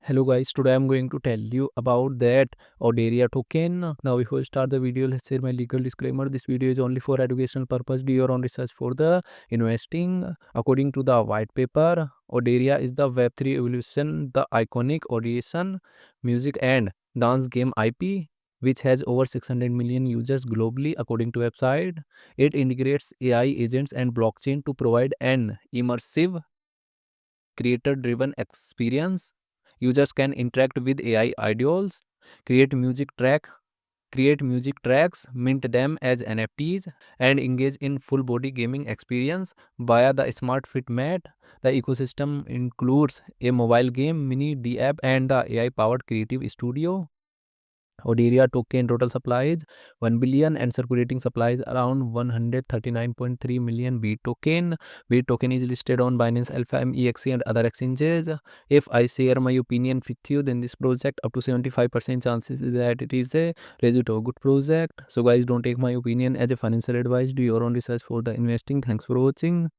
Hello guys, today I'm going to tell you about that Audiera token. Now before we start the video, let's share my legal disclaimer. This video is only for educational purpose. Do your own research for the investing. According to the white paper, Audiera is the Web3 evolution, the iconic audition, music and dance game IP which has over 600 million users globally according to website. It integrates AI agents and blockchain to provide an immersive creator driven experience. Users can interact with AI ideals, create music track, create music tracks, mint them as NFTs, and engage in full body gaming experience via the Smart Fit Mat. The ecosystem includes a mobile game, mini D app, and the AI powered creative studio. Audiera token total supply is 1 billion and circulating supply is around 139.3 million B token. B token is listed on Binance Alpha, MEXC and other exchanges. If I share my opinion with you, then this project up to 75% chances is that it is a result of a good project. So guys, don't take my opinion as a financial advice. Do your own research for the investing. Thanks for watching.